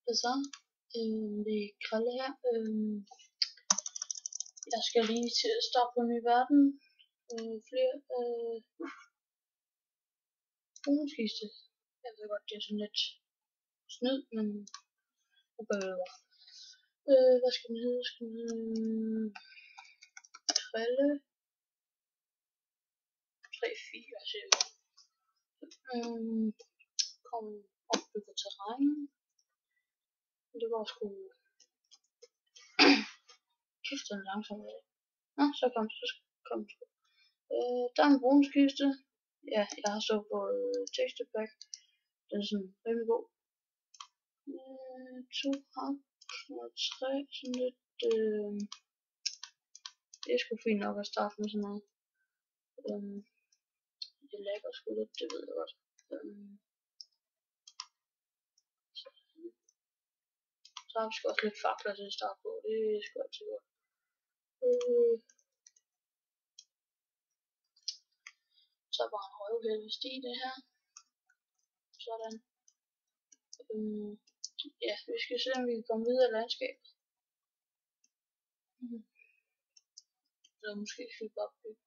Hvad så? Det er Krille her. Jeg skal lige til at starte på en ny verden. Flere bonuskiste. Jeg ved godt, det er sådan lidt snyd, men nu behøver. Hvad skal den hedde? Skal den hedde Krille 3-4, siger jeg. Kom opbygget terræn. Det var sgu kæft den langsomt af. Nå, så kom det. Der er en bonuskiste. Ja, jeg har så på texture pack. Den er sådan rimelig god. 2 hak og 3, sådan lidt. Det er sgu fint nok at starte med sådan noget. Det lagger sgu lidt, det ved jeg godt. Så har vi sgu også lidt fakler til at starte på. Det er sgu altid godt. Så bare en røvhelvede sti det her. Sådan. Ja, vi skal se om vi kan komme videre i landskabet. Eller måske skal vi bare bygge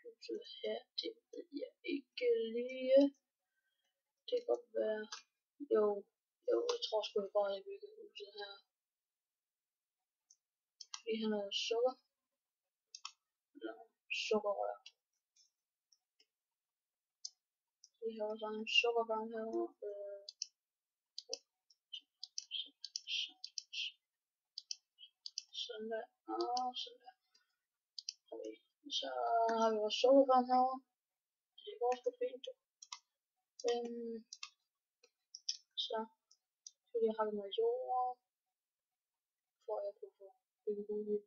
huset her. Det ved jeg ikke lige. Det kan godt være. Jo, jeg tror sgu jeg bare jeg bygger huset her. Fordi han har sukker. Eller sukkerrør. Vi har også en sukkergang herovre. Sådan der. Sådan der. Okay. Så har vi vores sukkergang herovre. Det går sgu fint. Så fordi jeg har det med jord, for jeg kunne få bygget huset.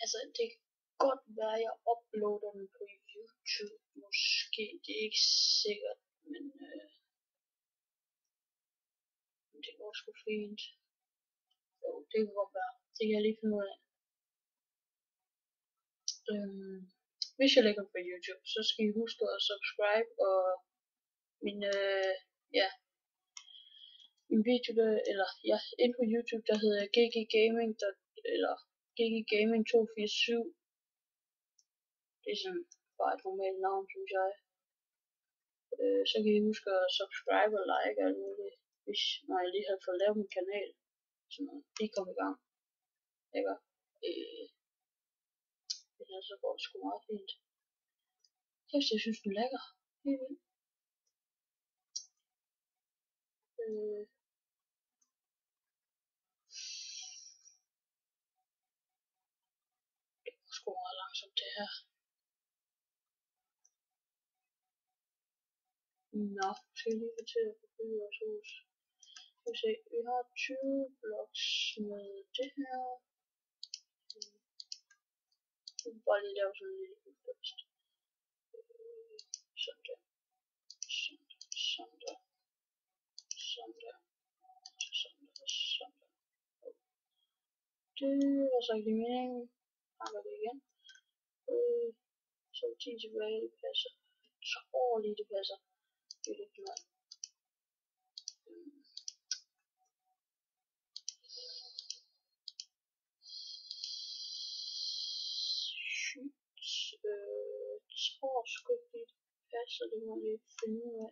Altså, det kan godt være, at jeg uploader den på YouTube. Måske, det er ikke sikkert, men det går sgu fint. Jo, det kan godt være. Det kan jeg lige finde ud af. Hvis jeg lægger på YouTube, så skal I huske at subscribe og min video der, eller ja, inde på YouTube, der hedder GG Gaming, eller GG Gaming 247. Det er sådan bare et normalt navn, synes jeg. Så kan I huske at subscribe og like alt muligt, hvis når jeg lige har fået lavet min kanal. Sådan noget. Det kom i gang. Ikke? Det her så går det sgu meget fint. Kæft, jeg synes den er lækker. Helt vildt. Det går sgu meget langsomt det her. Nå, skal jeg lige fortælle at bygge vores hus. Vi se, vi har 20 blocks med det her. Vi vil bare lige lave sådan en lille hus først. Sådan der. Sådan der. Sådan der. Sådan der. Sådan der. Det var så ikke meningen. Pakker det igen. Så er 10 tilbage, det passer. Jeg tror lige det passer. Det er lidt meget. Jeg tror sgu ikke det passer, det må vi finde ud af.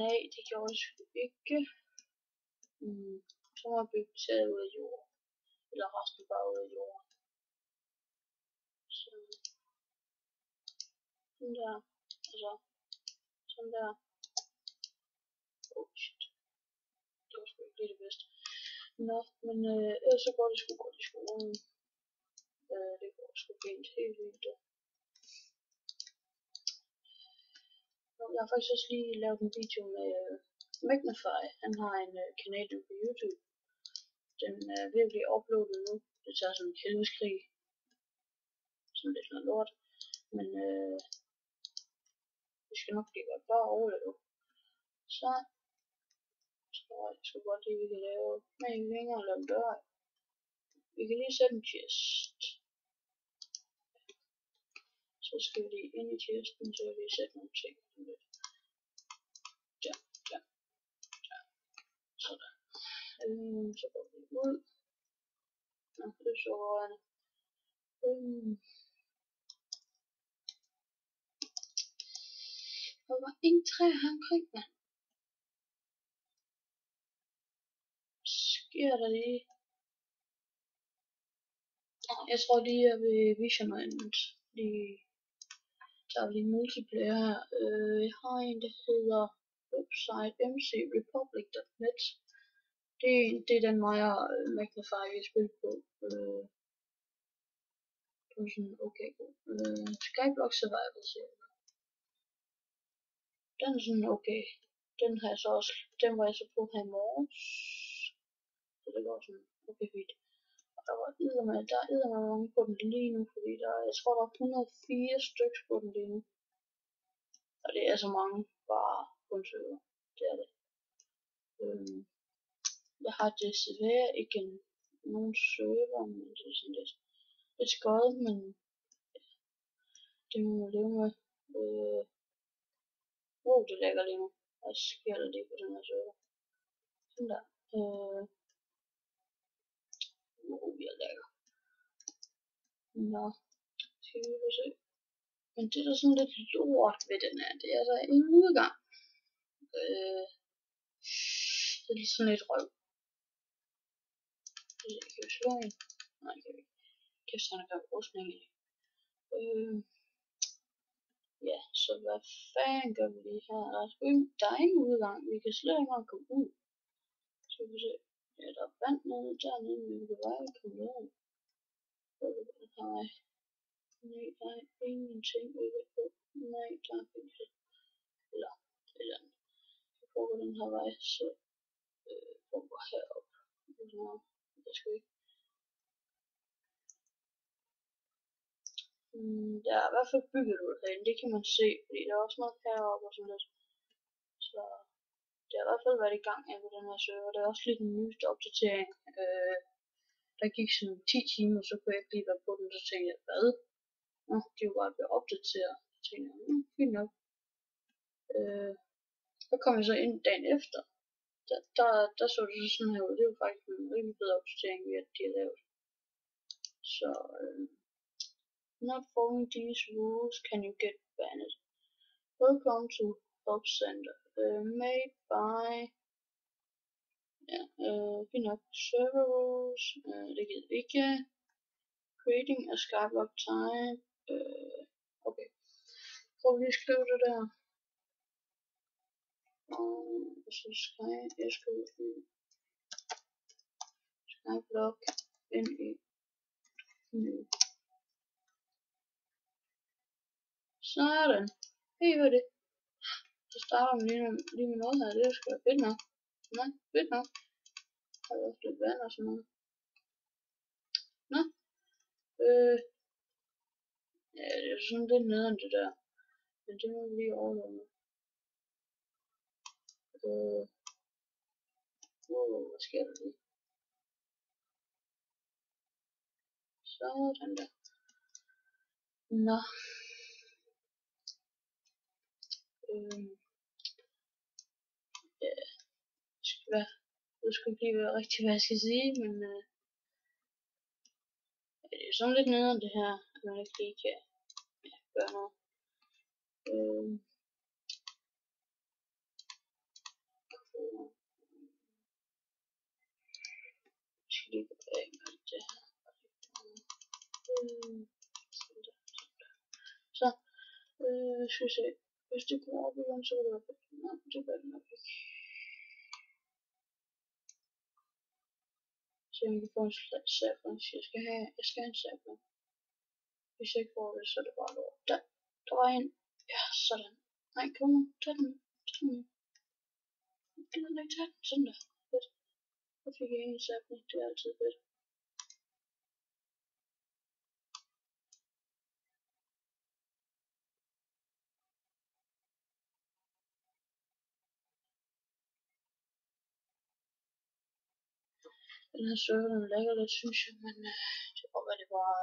Nej, det gjorde jeg sgu ikke. Så må jeg bygge taget ud af jorden. Eller resten bare ud af jorden. Så. Sådan der. Altså. Sådan der. Oh shit. Det var sgu ikke lige det bedste. Nå, men ellers så går det sgu godt i skolen. Det går sgu fint. Helt vildt. Jeg har faktisk også lige lavet en video med Magnify. Han har en kanal på YouTube. Den er ved at blive uploadet nu. Det tager sådan en helvedeskrig. Sådan lidt noget lort. Men det skal nok blive godt. Bare overleve. Så tror jeg sgu godt det vi kan lave. Men vi kan ikke engang lave dør. Vi kan lige sætte en chest. Så Så skal vi lige ind i testen, så vil vi sætte nogle ting. Der. Sådan. Så går vi ud. Nå, det er så rørende. Der var ingen træer her omkring, mand. Sker der lige? Jeg tror lige, jeg vil vise mig lige tager lige multiplayer her. Jeg har en, der hedder website mcrepublic.net. Det er den mig og Magnify vi spiller på. Det er sådan okay god. Skyblock Survival server. Den er sådan okay. Den har jeg så også, den var jeg så på her i morges. Så det går sådan okay fint. Og der er mange på den lige nu, fordi jeg tror der er 104 stykker på den lige nu. Og det er så mange bare på en server. Det er det. Jeg har desværre ikke nogen server, men det er sådan lidt skøjet, men det må man leve med. Det lægger lige nu. Hvad sker der lige på den her server? Sådan der. Jeg lægger. Nå, skal vi se. Men det der sådan lidt lort ved den her, det er der ingen udgang. Det er sådan lidt røv. Kan vi slå en? Nej, kan vi ikke. Kæft, han har gav rustning i. Ja, så hvad fanden gør vi lige her? Der er ingen udgang. Vi kan slet ikke engang komme ud. Så vi se. Ja, der er vand nede dernede, men vi kan bare ikke komme ned. Nej, der er ingenting ude på. Nej, der er ikke. Eller et eller andet. Jeg prøver den her vej, så prøver herop. Jeg skal ikke. Der er i hvert fald bygget ud herinde, det kan man se, fordi der er også noget heroppe og sådan lidt. Så det har i hvert fald været i gang på den her server. Det er også lidt den nyeste opdatering. Der gik sådan 10 timer, så kunne jeg ikke lige være på den, så tænkte jeg, hvad? Nå, de er jo bare blevet opdateret. Så tænkte jeg, fint nok. Så kom jeg så ind dagen efter. Der så det sådan her ud. Det var faktisk en rimelig bedre opdatering, vi har lavet. Så not following these rules can you get banned. Welcome to Help Center. Made by fint nok. Server rules. Det gider vi ikke. Creating a Skyblock type. Okay. Prøv lige at skrive det der. Og så Skyblock NE. Sådan. Hey, hvad er det? Så starter man lige med noget her. Det er sgu da fedt nok. Nå, fedt nok. Har jeg også lidt vand og sådan noget. Nå. Ja, det er sådan lidt nederen det der. Men det må vi lige overleve med. Hvad sker der lige? Sådan der. Nå. Ja. Det skulle ikke lige være rigtigt, hvad jeg skal sige, men det er sådan lidt nederen det her, at man ikke lige kan gøre noget. Jeg skal lige gå af med det her. Så, skal vi se. Hvis det kommer op igen, så vil det være fedt. Nej, det gør det nok ikke. Så jeg kan få en saffron. Jeg skal have en saffron. Hvis jeg ikke får det, så er det bare lort. Der var en. Ja, sådan. Nej, kom nu. Tag den. Jeg gider ikke tage den. Sådan der. Fedt. Så fik jeg en saffron. Det er altid fedt. Den her server, den lægger lidt, synes jeg, men det var, hvad det var.